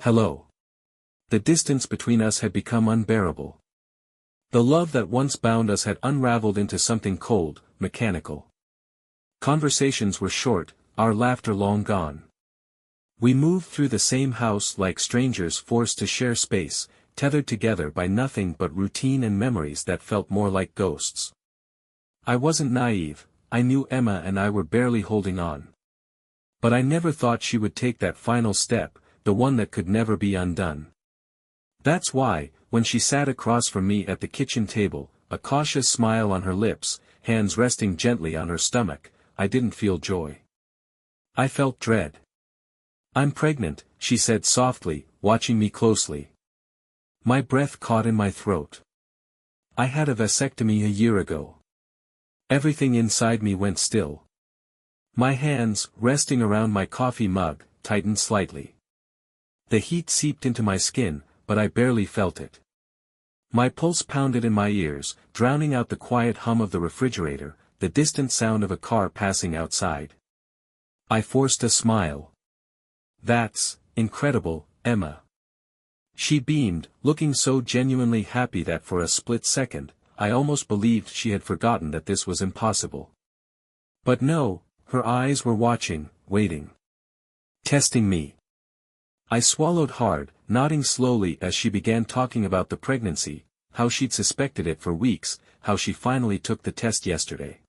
Hello. The distance between us had become unbearable. The love that once bound us had unraveled into something cold, mechanical. Conversations were short, our laughter long gone. We moved through the same house like strangers forced to share space, tethered together by nothing but routine and memories that felt more like ghosts. I wasn't naive, I knew Emma and I were barely holding on. But I never thought she would take that final step, the one that could never be undone. That's why, when she sat across from me at the kitchen table, a cautious smile on her lips, hands resting gently on her stomach, I didn't feel joy. I felt dread. "I'm pregnant," she said softly, watching me closely. My breath caught in my throat. I had a vasectomy a year ago. Everything inside me went still. My hands, resting around my coffee mug, tightened slightly. The heat seeped into my skin, but I barely felt it. My pulse pounded in my ears, drowning out the quiet hum of the refrigerator, the distant sound of a car passing outside. I forced a smile. "That's incredible, Emma." She beamed, looking so genuinely happy that for a split second, I almost believed she had forgotten that this was impossible. But no, her eyes were watching, waiting. Testing me. I swallowed hard, nodding slowly as she began talking about the pregnancy, how she'd suspected it for weeks, how she finally took the test yesterday.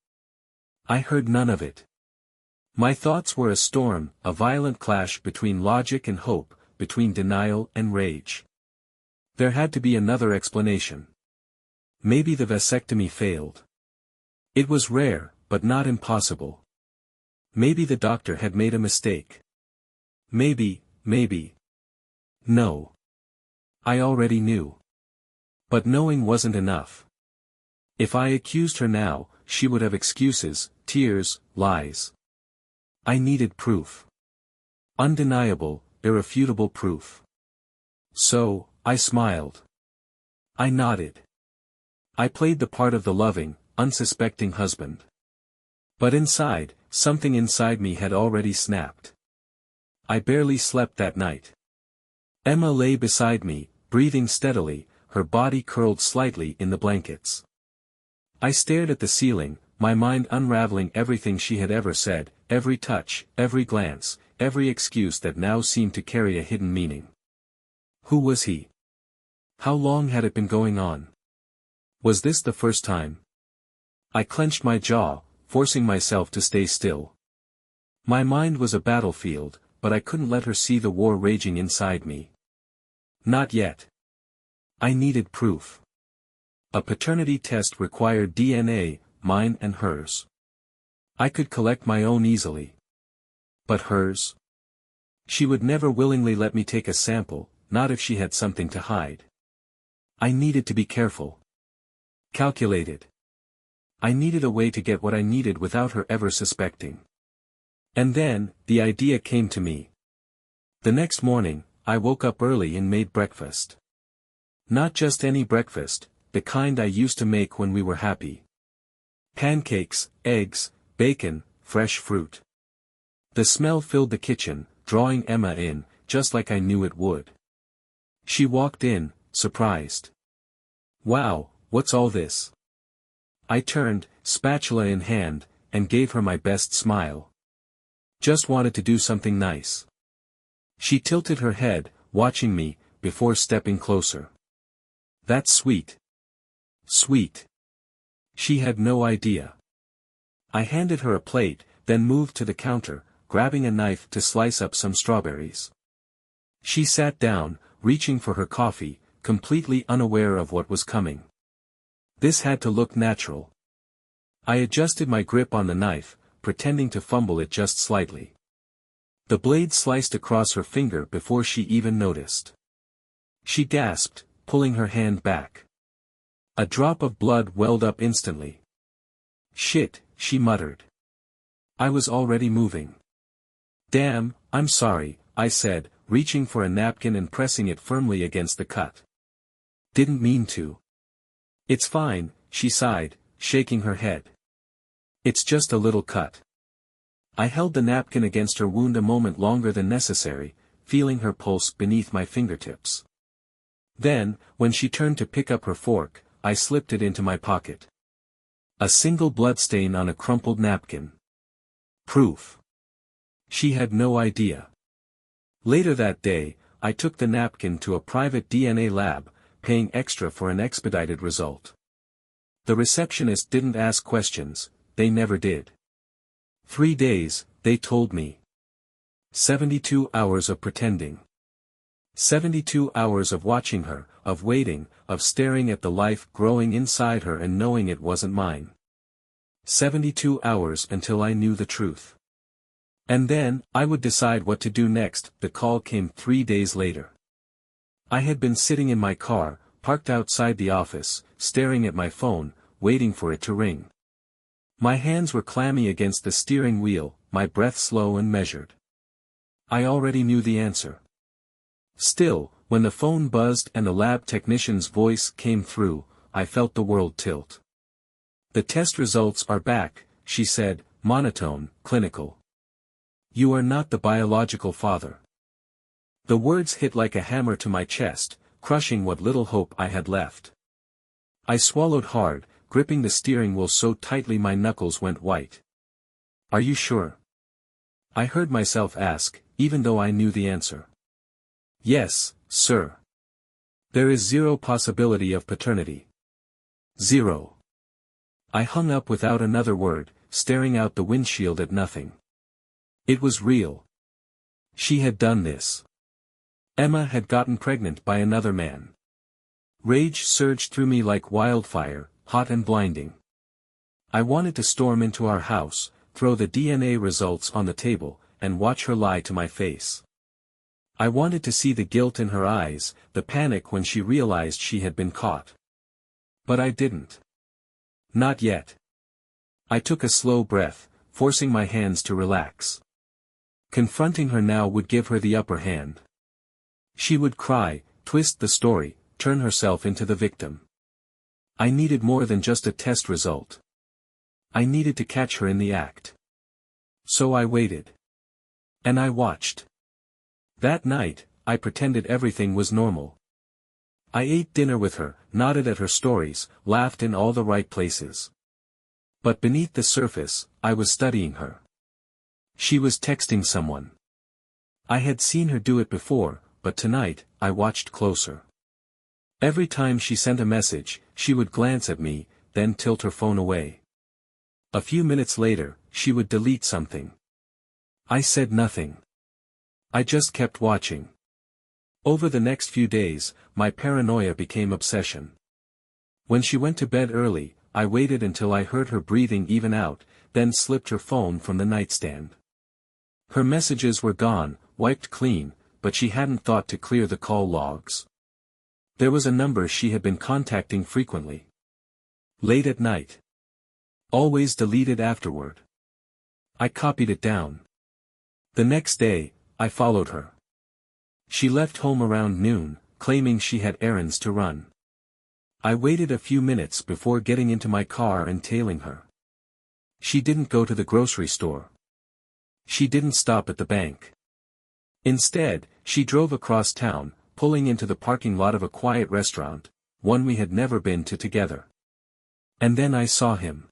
I heard none of it. My thoughts were a storm, a violent clash between logic and hope, between denial and rage. There had to be another explanation. Maybe the vasectomy failed. It was rare, but not impossible. Maybe the doctor had made a mistake. Maybe. No. I already knew. But knowing wasn't enough. If I accused her now, she would have excuses, tears, lies. I needed proof. Undeniable, irrefutable proof. So, I smiled. I nodded. I played the part of the loving, unsuspecting husband. But inside, something inside me had already snapped. I barely slept that night. Emma lay beside me, breathing steadily, her body curled slightly in the blankets. I stared at the ceiling, my mind unraveling everything she had ever said, every touch, every glance, every excuse that now seemed to carry a hidden meaning. Who was he? How long had it been going on? Was this the first time? I clenched my jaw, forcing myself to stay still. My mind was a battlefield, but I couldn't let her see the war raging inside me. Not yet. I needed proof. A paternity test required DNA, mine and hers. I could collect my own easily. But hers? She would never willingly let me take a sample, not if she had something to hide. I needed to be careful. Calculated. I needed a way to get what I needed without her ever suspecting. And then, the idea came to me. The next morning, I woke up early and made breakfast. Not just any breakfast, the kind I used to make when we were happy. Pancakes, eggs, bacon, fresh fruit. The smell filled the kitchen, drawing Emma in, just like I knew it would. She walked in, surprised. "Wow, what's all this?" I turned, spatula in hand, and gave her my best smile. "Just wanted to do something nice." She tilted her head, watching me, before stepping closer. "That's sweet." Sweet. She had no idea. I handed her a plate, then moved to the counter, grabbing a knife to slice up some strawberries. She sat down, reaching for her coffee, completely unaware of what was coming. This had to look natural. I adjusted my grip on the knife, pretending to fumble it just slightly. The blade sliced across her finger before she even noticed. She gasped, pulling her hand back. A drop of blood welled up instantly. "Shit," she muttered. I was already moving. "Damn, I'm sorry," I said, reaching for a napkin and pressing it firmly against the cut. "Didn't mean to." "It's fine," she sighed, shaking her head. "It's just a little cut." I held the napkin against her wound a moment longer than necessary, feeling her pulse beneath my fingertips. Then, when she turned to pick up her fork, I slipped it into my pocket. A single bloodstain on a crumpled napkin. Proof. She had no idea. Later that day, I took the napkin to a private DNA lab, paying extra for an expedited result. The receptionist didn't ask questions, they never did. 3 days, they told me. 72 hours of pretending. 72 hours of watching her, of waiting, of staring at the life growing inside her and knowing it wasn't mine. 72 hours until I knew the truth. And then, I would decide what to do next. The call came 3 days later. I had been sitting in my car, parked outside the office, staring at my phone, waiting for it to ring. My hands were clammy against the steering wheel, my breath slow and measured. I already knew the answer. Still, when the phone buzzed and the lab technician's voice came through, I felt the world tilt. "The test results are back," she said, monotone, clinical. "You are not the biological father." The words hit like a hammer to my chest, crushing what little hope I had left. I swallowed hard, gripping the steering wheel so tightly my knuckles went white. "Are you sure?" I heard myself ask, even though I knew the answer. "Yes, sir. There is zero possibility of paternity. Zero." I hung up without another word, staring out the windshield at nothing. It was real. She had done this. Emma had gotten pregnant by another man. Rage surged through me like wildfire, hot and blinding. I wanted to storm into our house, throw the DNA results on the table, and watch her lie to my face. I wanted to see the guilt in her eyes, the panic when she realized she had been caught. But I didn't. Not yet. I took a slow breath, forcing my hands to relax. Confronting her now would give her the upper hand. She would cry, twist the story, turn herself into the victim. I needed more than just a test result. I needed to catch her in the act. So I waited. And I watched. That night, I pretended everything was normal. I ate dinner with her, nodded at her stories, laughed in all the right places. But beneath the surface, I was studying her. She was texting someone. I had seen her do it before, but tonight, I watched closer. Every time she sent a message, she would glance at me, then tilt her phone away. A few minutes later, she would delete something. I said nothing. I just kept watching. Over the next few days, my paranoia became obsession. When she went to bed early, I waited until I heard her breathing even out, then slipped her phone from the nightstand. Her messages were gone, wiped clean, but she hadn't thought to clear the call logs. There was a number she had been contacting frequently. Late at night. Always deleted afterward. I copied it down. The next day, I followed her. She left home around noon, claiming she had errands to run. I waited a few minutes before getting into my car and tailing her. She didn't go to the grocery store. She didn't stop at the bank. Instead, she drove across town, pulling into the parking lot of a quiet restaurant, one we had never been to together. And then I saw him.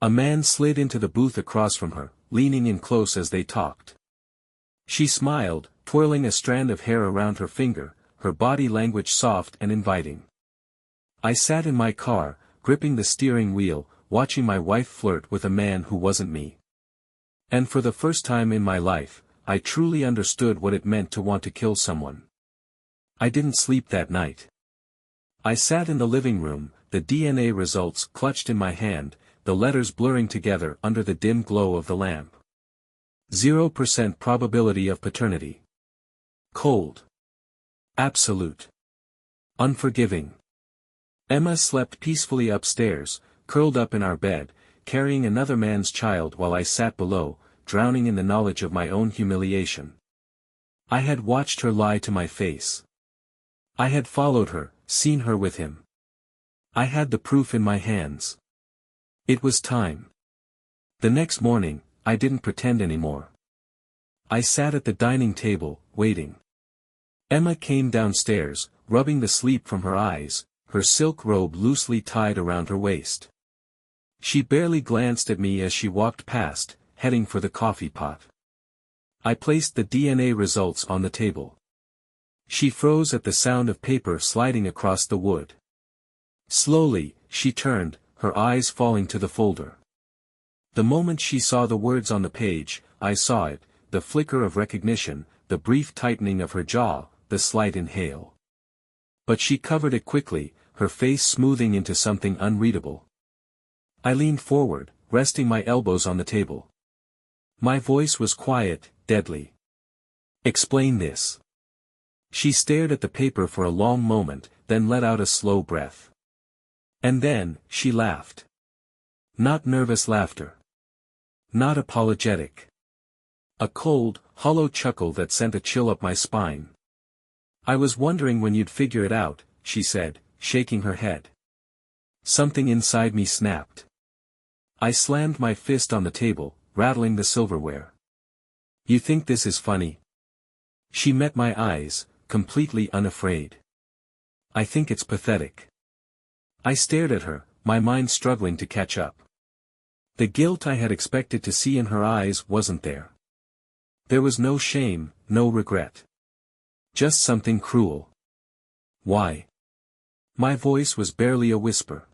A man slid into the booth across from her, leaning in close as they talked. She smiled, twirling a strand of hair around her finger, her body language soft and inviting. I sat in my car, gripping the steering wheel, watching my wife flirt with a man who wasn't me. And for the first time in my life, I truly understood what it meant to want to kill someone. I didn't sleep that night. I sat in the living room, the DNA results clutched in my hand, the letters blurring together under the dim glow of the lamp. 0% probability of paternity. Cold. Absolute. Unforgiving. Emma slept peacefully upstairs, curled up in our bed, carrying another man's child while I sat below, drowning in the knowledge of my own humiliation. I had watched her lie to my face. I had followed her, seen her with him. I had the proof in my hands. It was time. The next morning, I didn't pretend anymore. I sat at the dining table, waiting. Emma came downstairs, rubbing the sleep from her eyes, her silk robe loosely tied around her waist. She barely glanced at me as she walked past, heading for the coffee pot. I placed the DNA results on the table. She froze at the sound of paper sliding across the wood. Slowly, she turned, her eyes falling to the folder. The moment she saw the words on the page, I saw it, the flicker of recognition, the brief tightening of her jaw, the slight inhale. But she covered it quickly, her face smoothing into something unreadable. I leaned forward, resting my elbows on the table. My voice was quiet, deadly. "Explain this." She stared at the paper for a long moment, then let out a slow breath. And then, she laughed. Not nervous laughter. Not apologetic. A cold, hollow chuckle that sent a chill up my spine. "I was wondering when you'd figure it out," she said, shaking her head. Something inside me snapped. I slammed my fist on the table, rattling the silverware. "You think this is funny?" She met my eyes, completely unafraid. "I think it's pathetic." I stared at her, my mind struggling to catch up. The guilt I had expected to see in her eyes wasn't there. There was no shame, no regret. Just something cruel. "Why?" My voice was barely a whisper.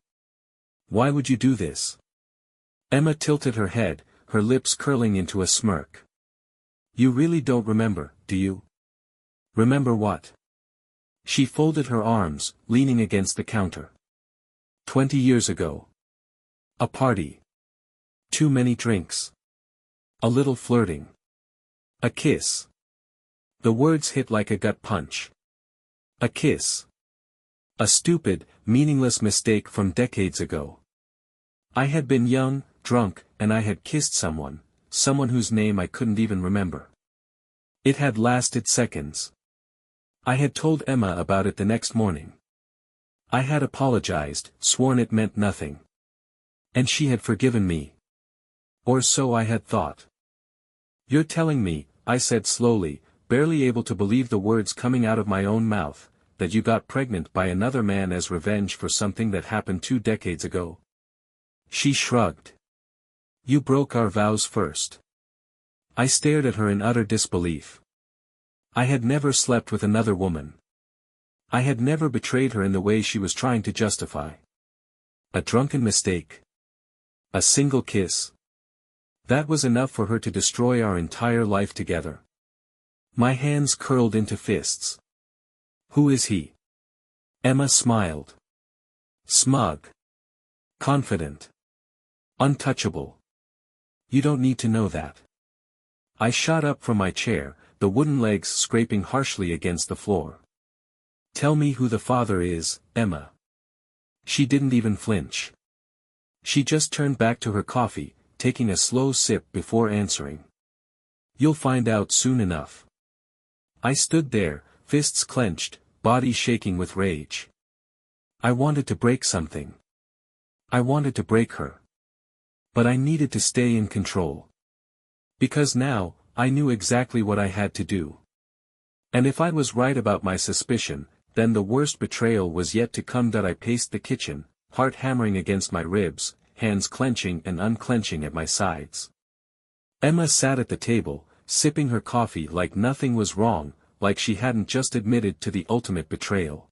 "Why would you do this?" Emma tilted her head, her lips curling into a smirk. "You really don't remember, do you?" "Remember what?" She folded her arms, leaning against the counter. 20 years ago. A party. Too many drinks. A little flirting. A kiss. The words hit like a gut punch. A kiss. A stupid, meaningless mistake from decades ago. I had been young, drunk, and I had kissed someone whose name I couldn't even remember. It had lasted seconds. I had told Emma about it the next morning. I had apologized, sworn it meant nothing. And she had forgiven me. Or so I had thought. "You're telling me," I said slowly, barely able to believe the words coming out of my own mouth, "that you got pregnant by another man as revenge for something that happened 2 decades ago?" She shrugged. "You broke our vows first." I stared at her in utter disbelief. I had never slept with another woman. I had never betrayed her in the way she was trying to justify. A drunken mistake. A single kiss. That was enough for her to destroy our entire life together. My hands curled into fists. "Who is he?" Emma smiled. "Smug. Confident. Untouchable. You don't need to know that." I shot up from my chair, the wooden legs scraping harshly against the floor. "Tell me who the father is, Emma." She didn't even flinch. She just turned back to her coffee, taking a slow sip before answering. "You'll find out soon enough." I stood there, fists clenched, body shaking with rage. I wanted to break something. I wanted to break her. But I needed to stay in control. Because now, I knew exactly what I had to do. And if I was right about my suspicion, then the worst betrayal was yet to come. I paced the kitchen, heart hammering against my ribs, hands clenching and unclenching at my sides. Emma sat at the table, sipping her coffee like nothing was wrong, like she hadn't just admitted to the ultimate betrayal.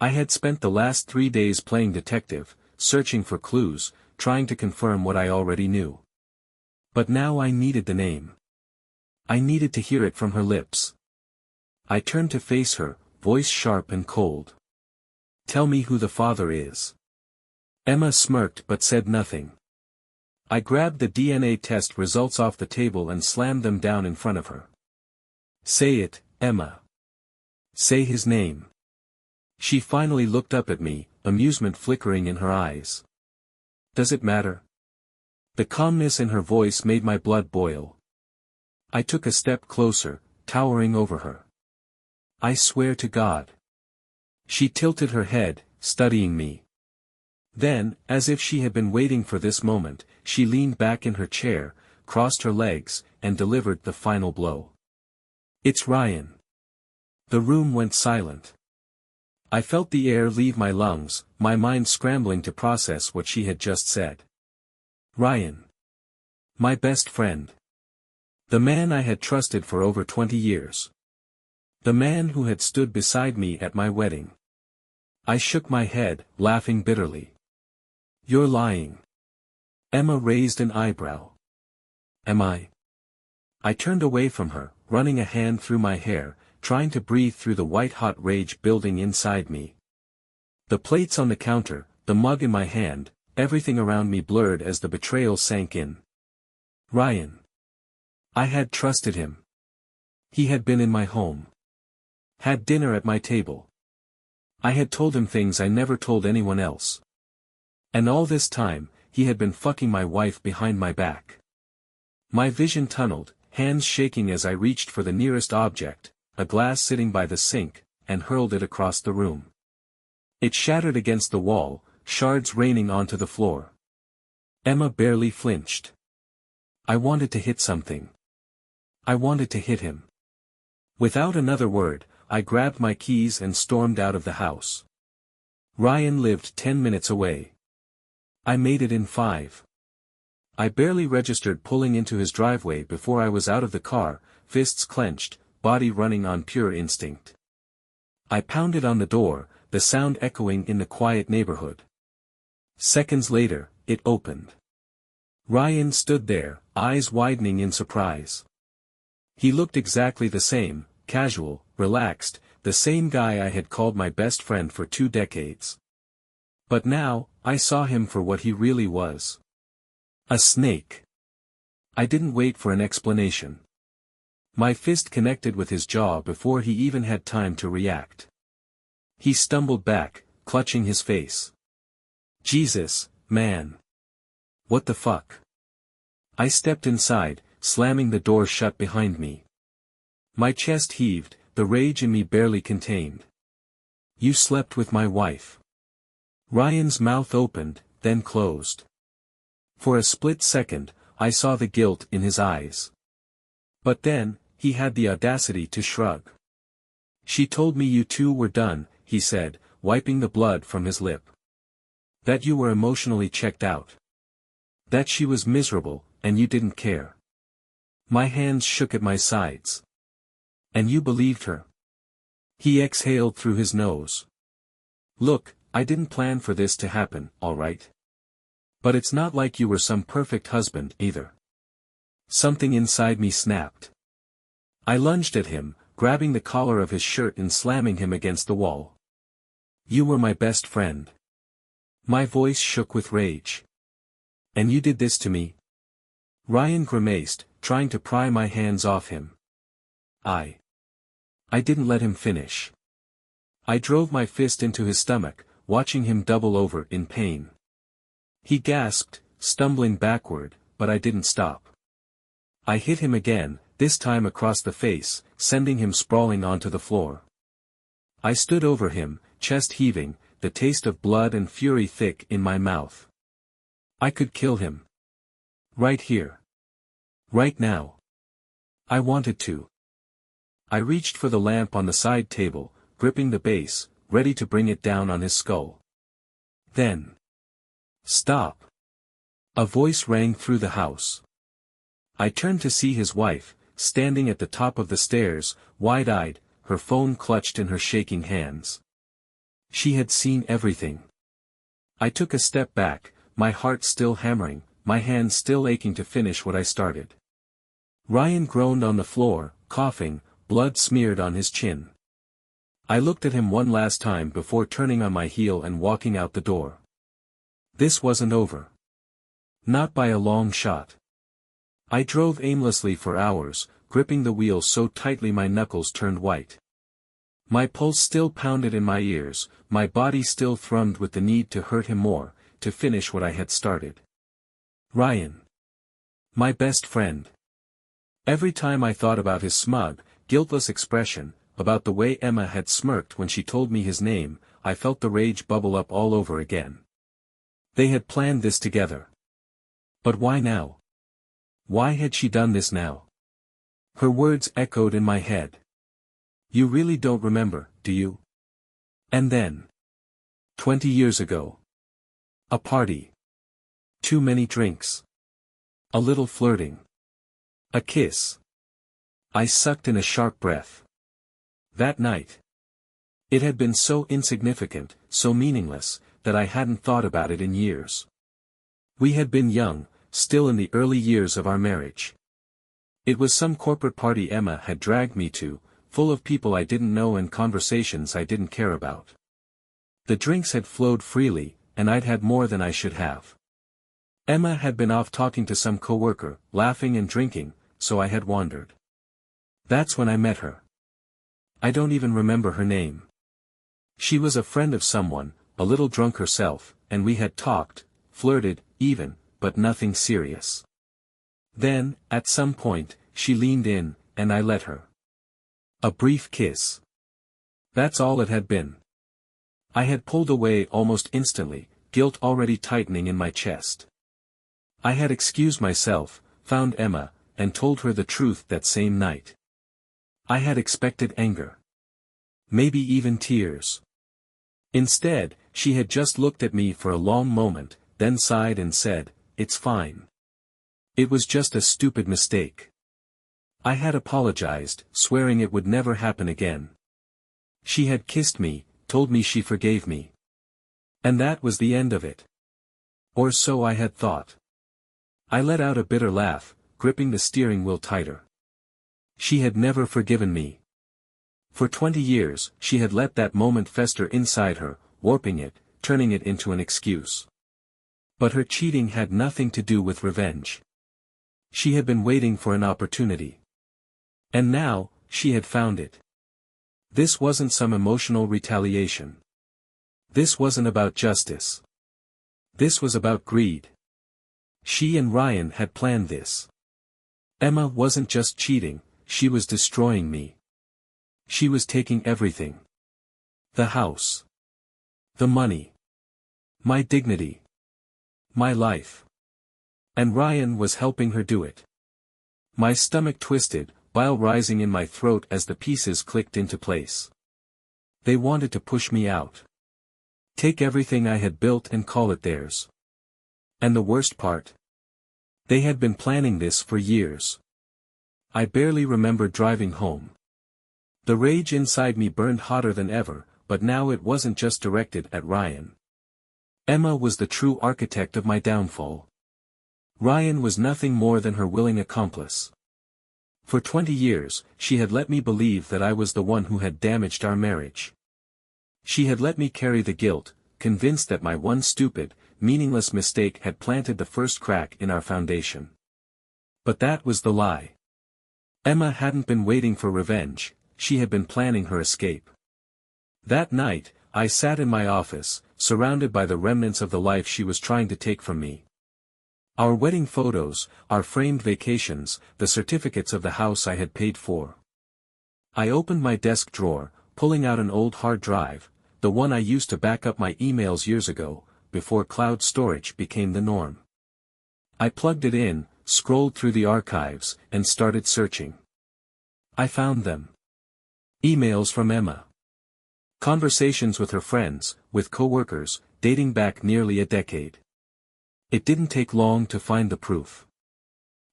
I had spent the last 3 days playing detective, searching for clues, trying to confirm what I already knew. But now I needed the name. I needed to hear it from her lips. I turned to face her, voice sharp and cold. "Tell me who the father is." Emma smirked but said nothing. I grabbed the DNA test results off the table and slammed them down in front of her. "Say it, Emma. Say his name." She finally looked up at me, amusement flickering in her eyes. "Does it matter?" The calmness in her voice made my blood boil. I took a step closer, towering over her. "I swear to God." She tilted her head, studying me. Then, as if she had been waiting for this moment, she leaned back in her chair, crossed her legs, and delivered the final blow. It's Ryan. The room went silent. I felt the air leave my lungs, my mind scrambling to process what she had just said. Ryan. My best friend. The man I had trusted for over 20 years. The man who had stood beside me at my wedding. I shook my head, laughing bitterly. You're lying. Emma raised an eyebrow. Am I? I turned away from her, running a hand through my hair, trying to breathe through the white-hot rage building inside me. The plates on the counter, the mug in my hand, everything around me blurred as the betrayal sank in. Ryan. I had trusted him. He had been in my home. Had dinner at my table. I had told him things I never told anyone else. And all this time, he had been fucking my wife behind my back. My vision tunneled, hands shaking as I reached for the nearest object, a glass sitting by the sink, and hurled it across the room. It shattered against the wall, shards raining onto the floor. Emma barely flinched. I wanted to hit something. I wanted to hit him. Without another word, I grabbed my keys and stormed out of the house. Ryan lived 10 minutes away. I made it in 5. I barely registered pulling into his driveway before I was out of the car, fists clenched, body running on pure instinct. I pounded on the door, the sound echoing in the quiet neighborhood. Seconds later, it opened. Ryan stood there, eyes widening in surprise. He looked exactly the same, casual, relaxed, the same guy I had called my best friend for 2 decades. But now, I saw him for what he really was. A snake. I didn't wait for an explanation. My fist connected with his jaw before he even had time to react. He stumbled back, clutching his face. Jesus, man. What the fuck? I stepped inside, slamming the door shut behind me. My chest heaved, the rage in me barely contained. You slept with my wife. Ryan's mouth opened, then closed. For a split second, I saw the guilt in his eyes. But then, he had the audacity to shrug. She told me you two were done, he said, wiping the blood from his lip. That you were emotionally checked out. That she was miserable, and you didn't care. My hands shook at my sides. And you believed her. He exhaled through his nose. Look, I didn't plan for this to happen, all right? But it's not like you were some perfect husband, either. Something inside me snapped. I lunged at him, grabbing the collar of his shirt and slamming him against the wall. You were my best friend. My voice shook with rage. And you did this to me? Ryan grimaced, trying to pry my hands off him. I didn't let him finish. I drove my fist into his stomach, watching him double over in pain. He gasped, stumbling backward, but I didn't stop. I hit him again, this time across the face, sending him sprawling onto the floor. I stood over him, chest heaving, the taste of blood and fury thick in my mouth. I could kill him. Right here. Right now. I wanted to. I reached for the lamp on the side table, gripping the base, ready to bring it down on his skull. Then. Stop. A voice rang through the house. I turned to see his wife, standing at the top of the stairs, wide-eyed, her phone clutched in her shaking hands. She had seen everything. I took a step back, my heart still hammering, my hands still aching to finish what I started. Ryan groaned on the floor, coughing, blood smeared on his chin. I looked at him one last time before turning on my heel and walking out the door. This wasn't over. Not by a long shot. I drove aimlessly for hours, gripping the wheel so tightly my knuckles turned white. My pulse still pounded in my ears, my body still thrummed with the need to hurt him more, to finish what I had started. Ryan. My best friend. Every time I thought about his smug, guiltless expression, about the way Emma had smirked when she told me his name, I felt the rage bubble up all over again. They had planned this together. But why now? Why had she done this now? Her words echoed in my head. You really don't remember, do you? And then. 20 years ago. A party. Too many drinks. A little flirting. A kiss. I sucked in a sharp breath. That night. It had been so insignificant, so meaningless, that I hadn't thought about it in years. We had been young, still in the early years of our marriage. It was some corporate party Emma had dragged me to, full of people I didn't know and conversations I didn't care about. The drinks had flowed freely, and I'd had more than I should have. Emma had been off talking to some coworker, laughing and drinking, so I had wandered. That's when I met her. I don't even remember her name. She was a friend of someone, a little drunk herself, and we had talked, flirted, even, but nothing serious. Then, at some point, she leaned in, and I let her. A brief kiss. That's all it had been. I had pulled away almost instantly, guilt already tightening in my chest. I had excused myself, found Emma, and told her the truth that same night. I had expected anger. Maybe even tears. Instead, she had just looked at me for a long moment, then sighed and said, "It's fine. It was just a stupid mistake." I had apologized, swearing it would never happen again. She had kissed me, told me she forgave me. And that was the end of it. Or so I had thought. I let out a bitter laugh, gripping the steering wheel tighter. She had never forgiven me. For 20 years, she had let that moment fester inside her, warping it, turning it into an excuse. But her cheating had nothing to do with revenge. She had been waiting for an opportunity. And now, she had found it. This wasn't some emotional retaliation. This wasn't about justice. This was about greed. She and Ryan had planned this. Emma wasn't just cheating, she was destroying me. She was taking everything. The house. The money. My dignity. My life. And Ryan was helping her do it. My stomach twisted, bile rising in my throat as the pieces clicked into place. They wanted to push me out. Take everything I had built and call it theirs. And the worst part? They had been planning this for years. I barely remember driving home. The rage inside me burned hotter than ever, but now it wasn't just directed at Ryan. Emma was the true architect of my downfall. Ryan was nothing more than her willing accomplice. For 20 years, she had let me believe that I was the one who had damaged our marriage. She had let me carry the guilt, convinced that my one stupid, meaningless mistake had planted the first crack in our foundation. But that was the lie. Emma hadn't been waiting for revenge, she had been planning her escape. That night, I sat in my office, surrounded by the remnants of the life she was trying to take from me. Our wedding photos, our framed vacations, the certificates of the house I had paid for. I opened my desk drawer, pulling out an old hard drive, the one I used to back up my emails years ago, before cloud storage became the norm. I plugged it in, scrolled through the archives, and started searching. I found them. Emails from Emma. Conversations with her friends, with coworkers, dating back nearly a decade. It didn't take long to find the proof.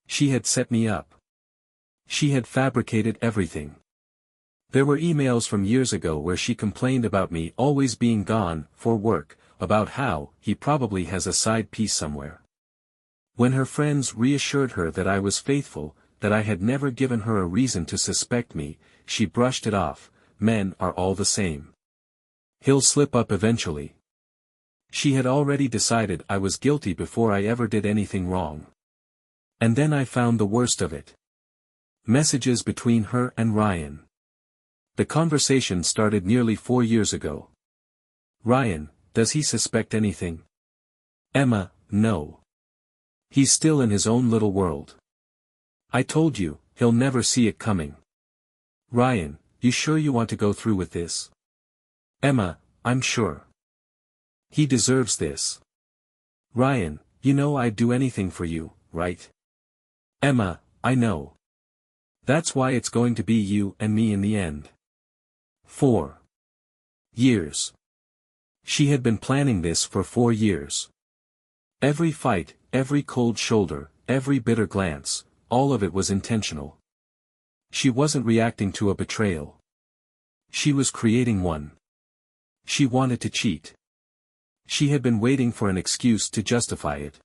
She had set me up. She had fabricated everything. There were emails from years ago where she complained about me always being gone, for work, about how he probably has a side piece somewhere. When her friends reassured her that I was faithful, that I had never given her a reason to suspect me, she brushed it off. Men are all the same. He'll slip up eventually. She had already decided I was guilty before I ever did anything wrong. And then I found the worst of it. Messages between her and Ryan. The conversation started nearly 4 years ago. Ryan, does he suspect anything? Emma, no. He's still in his own little world. I told you, he'll never see it coming. Ryan, you sure you want to go through with this? Emma, I'm sure. He deserves this. Ryan, you know I'd do anything for you, right? Emma, I know. That's why it's going to be you and me in the end. 4 years. She had been planning this for 4 years. Every fight, every cold shoulder, every bitter glance, all of it was intentional. She wasn't reacting to a betrayal. She was creating one. She wanted to cheat. She had been waiting for an excuse to justify it.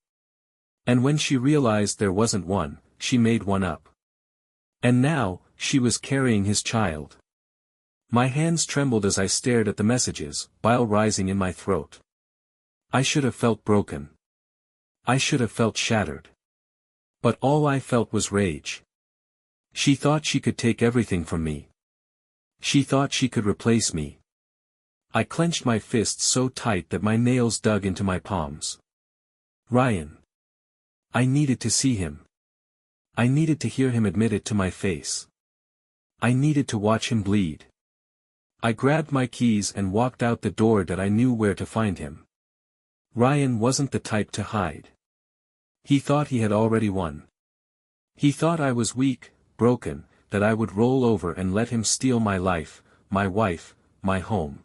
And when she realized there wasn't one, she made one up. And now, she was carrying his child. My hands trembled as I stared at the messages, bile rising in my throat. I should have felt broken. I should have felt shattered. But all I felt was rage. She thought she could take everything from me. She thought she could replace me. I clenched my fists so tight that my nails dug into my palms. Ryan. I needed to see him. I needed to hear him admit it to my face. I needed to watch him bleed. I grabbed my keys and walked out the door that I knew where to find him. Ryan wasn't the type to hide. He thought he had already won. He thought I was weak, broken, that I would roll over and let him steal my life, my wife, my home.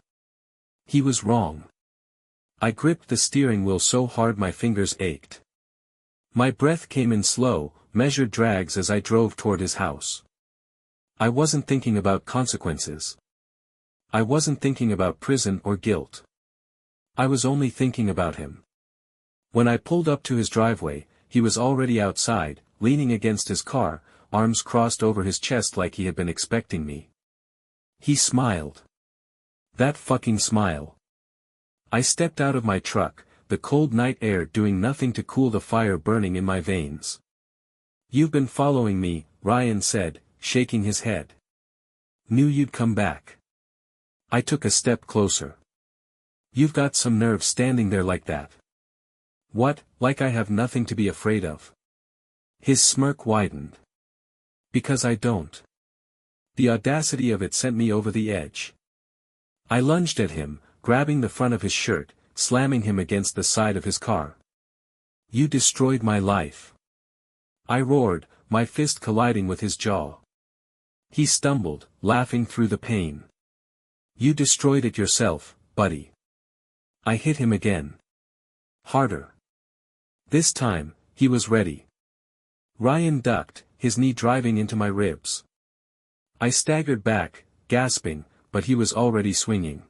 He was wrong. I gripped the steering wheel so hard my fingers ached. My breath came in slow, measured drags as I drove toward his house. I wasn't thinking about consequences. I wasn't thinking about prison or guilt. I was only thinking about him. When I pulled up to his driveway, he was already outside, leaning against his car, arms crossed over his chest like he had been expecting me. He smiled. That fucking smile. I stepped out of my truck, the cold night air doing nothing to cool the fire burning in my veins. "You've been following me," Ryan said, shaking his head. "Knew you'd come back." I took a step closer. "You've got some nerve standing there like that." "What, like I have nothing to be afraid of?" His smirk widened. "Because I don't." The audacity of it sent me over the edge. I lunged at him, grabbing the front of his shirt, slamming him against the side of his car. "You destroyed my life." I roared, my fist colliding with his jaw. He stumbled, laughing through the pain. "You destroyed it yourself, buddy." I hit him again. Harder. This time, he was ready. Ryan ducked, his knee driving into my ribs. I staggered back, gasping, but he was already swinging.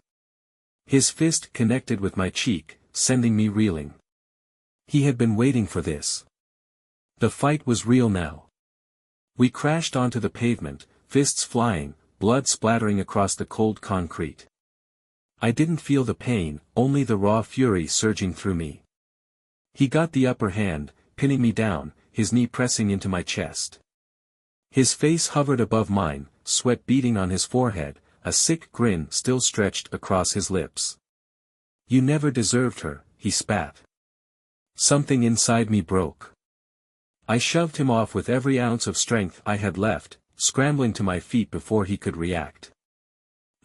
His fist connected with my cheek, sending me reeling. He had been waiting for this. The fight was real now. We crashed onto the pavement, fists flying, blood splattering across the cold concrete. I didn't feel the pain, only the raw fury surging through me. He got the upper hand, pinning me down, his knee pressing into my chest. His face hovered above mine, sweat beading on his forehead, a sick grin still stretched across his lips. "You never deserved her," he spat. Something inside me broke. I shoved him off with every ounce of strength I had left, scrambling to my feet before he could react.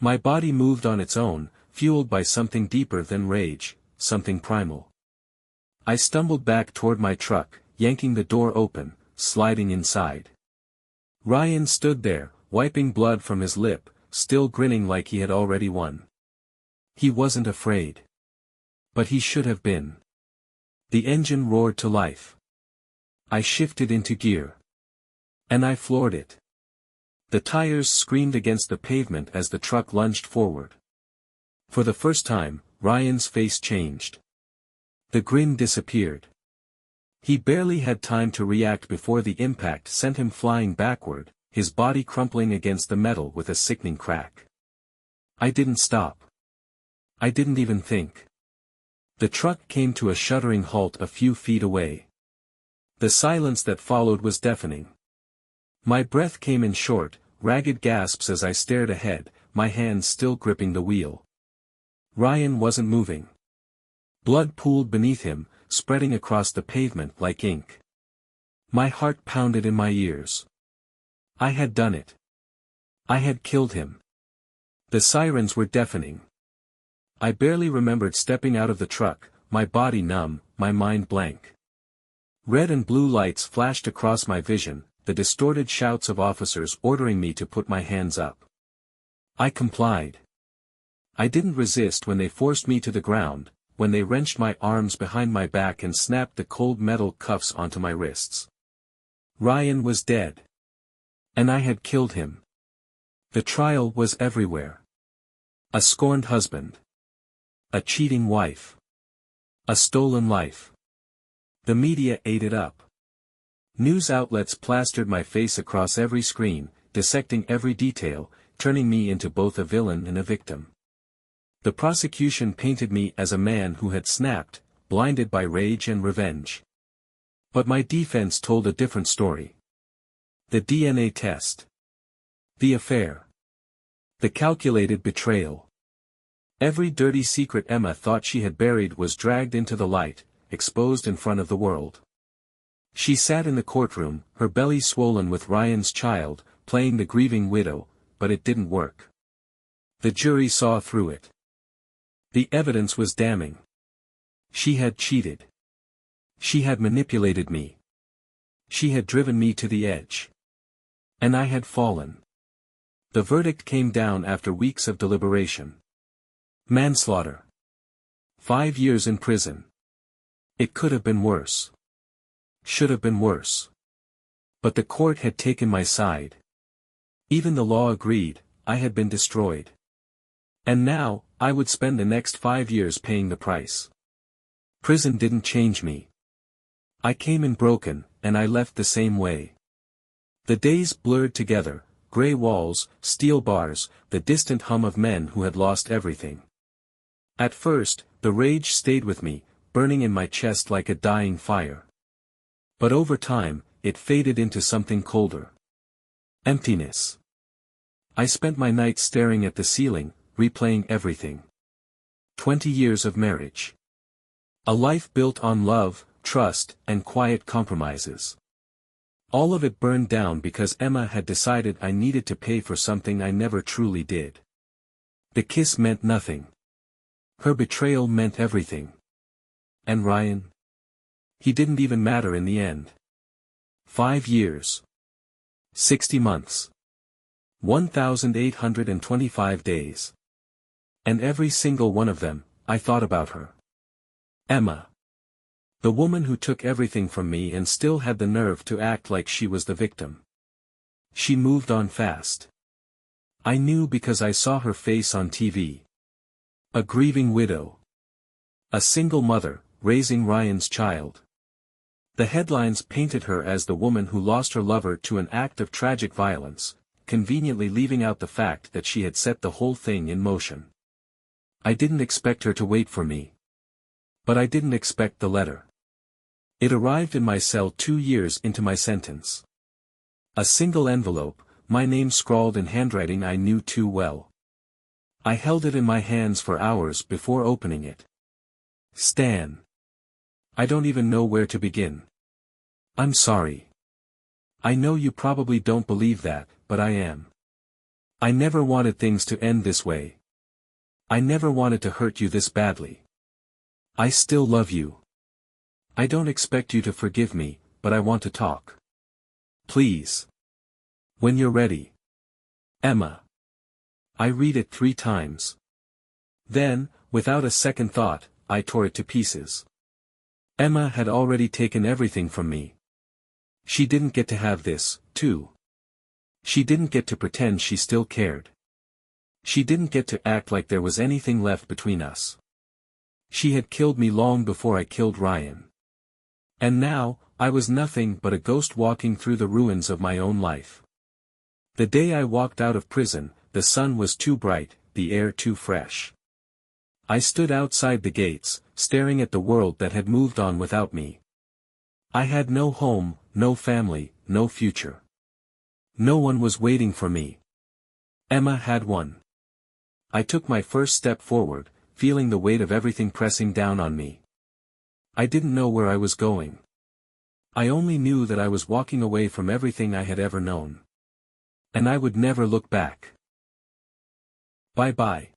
My body moved on its own, fueled by something deeper than rage, something primal. I stumbled back toward my truck, yanking the door open, sliding inside. Ryan stood there, wiping blood from his lip, still grinning like he had already won. He wasn't afraid. But he should have been. The engine roared to life. I shifted into gear. And I floored it. The tires screamed against the pavement as the truck lunged forward. For the first time, Ryan's face changed. The grin disappeared. He barely had time to react before the impact sent him flying backward, his body crumpling against the metal with a sickening crack. I didn't stop. I didn't even think. The truck came to a shuddering halt a few feet away. The silence that followed was deafening. My breath came in short, ragged gasps as I stared ahead, my hands still gripping the wheel. Ryan wasn't moving. Blood pooled beneath him, spreading across the pavement like ink. My heart pounded in my ears. I had done it. I had killed him. The sirens were deafening. I barely remembered stepping out of the truck, my body numb, my mind blank. Red and blue lights flashed across my vision, the distorted shouts of officers ordering me to put my hands up. I complied. I didn't resist when they forced me to the ground, when they wrenched my arms behind my back and snapped the cold metal cuffs onto my wrists. Ryan was dead. And I had killed him. The trial was everywhere. A scorned husband. A cheating wife. A stolen life. The media ate it up. News outlets plastered my face across every screen, dissecting every detail, turning me into both a villain and a victim. The prosecution painted me as a man who had snapped, blinded by rage and revenge. But my defense told a different story. The DNA test. The affair. The calculated betrayal. Every dirty secret Emma thought she had buried was dragged into the light, exposed in front of the world. She sat in the courtroom, her belly swollen with Ryan's child, playing the grieving widow, but it didn't work. The jury saw through it. The evidence was damning. She had cheated. She had manipulated me. She had driven me to the edge. And I had fallen. The verdict came down after weeks of deliberation. Manslaughter. 5 years in prison. It could have been worse. Should have been worse. But the court had taken my side. Even the law agreed, I had been destroyed. And now, I would spend the next 5 years paying the price. Prison didn't change me. I came in broken, and I left the same way. The days blurred together, gray walls, steel bars, the distant hum of men who had lost everything. At first, the rage stayed with me, burning in my chest like a dying fire. But over time, it faded into something colder. Emptiness. I spent my nights staring at the ceiling, replaying everything. 20 years of marriage. A life built on love, trust, and quiet compromises. All of it burned down because Emma had decided I needed to pay for something I never truly did. The kiss meant nothing. Her betrayal meant everything. And Ryan? He didn't even matter in the end. 5 years. 60 months. 1,825 days. And every single one of them, I thought about her. Emma. The woman who took everything from me and still had the nerve to act like she was the victim. She moved on fast. I knew because I saw her face on TV. A grieving widow. A single mother, raising Ryan's child. The headlines painted her as the woman who lost her lover to an act of tragic violence, conveniently leaving out the fact that she had set the whole thing in motion. I didn't expect her to wait for me. But I didn't expect the letter. It arrived in my cell 2 years into my sentence. A single envelope, my name scrawled in handwriting I knew too well. I held it in my hands for hours before opening it. Stan. I don't even know where to begin. I'm sorry. I know you probably don't believe that, but I am. I never wanted things to end this way. I never wanted to hurt you this badly. I still love you. I don't expect you to forgive me, but I want to talk. Please. When you're ready. Emma. I read it 3 times. Then, without a second thought, I tore it to pieces. Emma had already taken everything from me. She didn't get to have this, too. She didn't get to pretend she still cared. She didn't get to act like there was anything left between us. She had killed me long before I killed Ryan. And now, I was nothing but a ghost walking through the ruins of my own life. The day I walked out of prison, the sun was too bright, the air too fresh. I stood outside the gates, staring at the world that had moved on without me. I had no home, no family, no future. No one was waiting for me. Emma had one. I took my first step forward, feeling the weight of everything pressing down on me. I didn't know where I was going. I only knew that I was walking away from everything I had ever known. And I would never look back. Bye-bye.